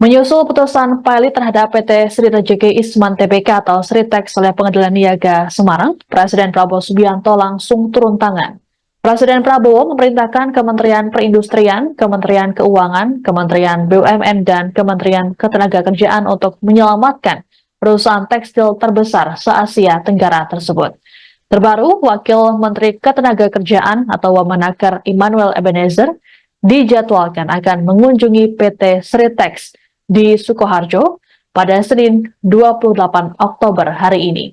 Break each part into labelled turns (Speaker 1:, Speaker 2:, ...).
Speaker 1: Menyusul putusan pilot terhadap PT Sri Rejeki Isman Tbk atau Sritex oleh Pengadilan Niaga Semarang, Presiden Prabowo Subianto langsung turun tangan. Presiden Prabowo memerintahkan Kementerian Perindustrian, Kementerian Keuangan, Kementerian BUMN, dan Kementerian Ketenagakerjaan untuk menyelamatkan perusahaan tekstil terbesar se-Asia Tenggara tersebut. Terbaru, Wakil Menteri Ketenagakerjaan atau Wamenaker Immanuel Ebenezer dijadwalkan akan mengunjungi PT Sritex di Sukoharjo pada Senin 28 Oktober hari ini.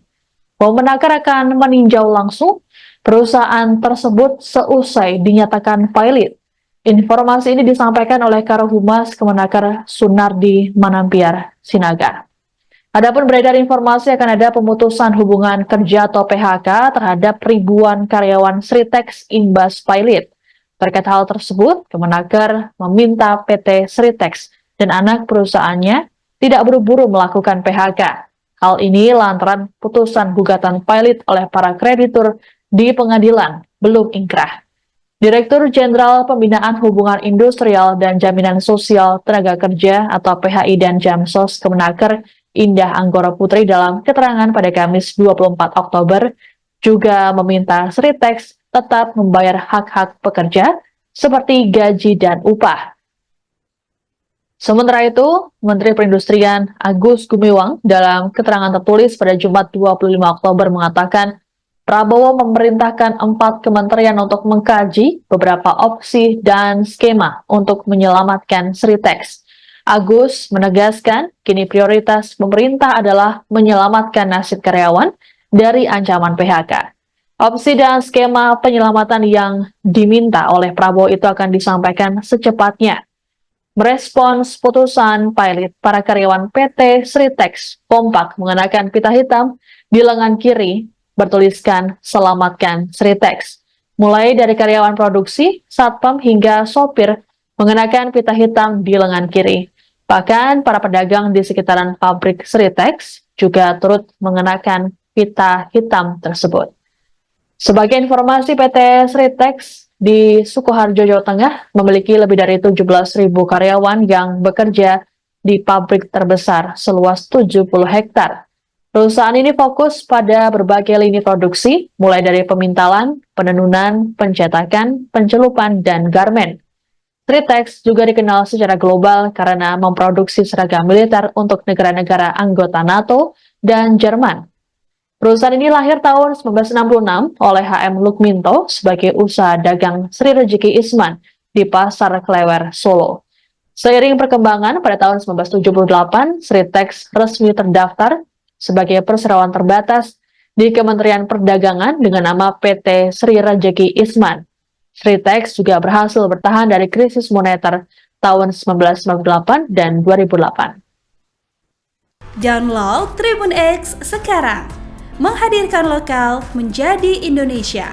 Speaker 1: Wamenaker akan meninjau langsung perusahaan tersebut seusai dinyatakan pilot. Informasi ini disampaikan oleh Karohumas Kemenaker Sunardi Manampiar Sinaga. Adapun beredar informasi akan ada pemutusan hubungan kerja atau PHK terhadap ribuan karyawan Sritex imbas pilot. Terkait hal tersebut, Kemenaker meminta PT Sritex dan anak perusahaannya tidak buru-buru melakukan PHK. Hal ini lantaran putusan gugatan pilot oleh para kreditur di pengadilan belum ingkrah. Direktur Jenderal Pembinaan Hubungan Industrial dan Jaminan Sosial Tenaga Kerja atau PHI dan Jamsos Kemenaker Indah Anggora Putri dalam keterangan pada Kamis 24 Oktober juga meminta Sritex tetap membayar hak-hak pekerja seperti gaji dan upah. Sementara itu, Menteri Perindustrian Agus Gumiwang dalam keterangan tertulis pada Jumat 25 Oktober mengatakan Prabowo memerintahkan 4 kementerian untuk mengkaji beberapa opsi dan skema untuk menyelamatkan Sritex. Agus menegaskan kini prioritas pemerintah adalah menyelamatkan nasib karyawan dari ancaman PHK. Opsi dan skema penyelamatan yang diminta oleh Prabowo itu akan disampaikan secepatnya. Merespons putusan pilot, para karyawan PT Sritex kompak mengenakan pita hitam di lengan kiri bertuliskan "Selamatkan Sritex". Mulai dari karyawan produksi, satpam hingga sopir mengenakan pita hitam di lengan kiri. Bahkan para pedagang di sekitaran pabrik Sritex juga turut mengenakan pita hitam tersebut. Sebagai informasi, PT Sritex di Sukoharjo, Jawa Tengah memiliki lebih dari 17.000 karyawan yang bekerja di pabrik terbesar seluas 70 hektar. Perusahaan ini fokus pada berbagai lini produksi, mulai dari pemintalan, penenunan, pencetakan, pencelupan, dan garmen. Sritex juga dikenal secara global karena memproduksi seragam militer untuk negara-negara anggota NATO dan Jerman. Perusahaan ini lahir tahun 1966 oleh HM Lukminto sebagai usaha dagang Sri Rejeki Isman di Pasar Klewer, Solo. Seiring perkembangan, pada tahun 1978, Sritex resmi terdaftar sebagai perseroan terbatas di Kementerian Perdagangan dengan nama PT Sri Rejeki Isman. Sritex juga berhasil bertahan dari krisis moneter tahun 1998 dan 2008.
Speaker 2: Download Tribun X sekarang, menghadirkan lokal menjadi Indonesia.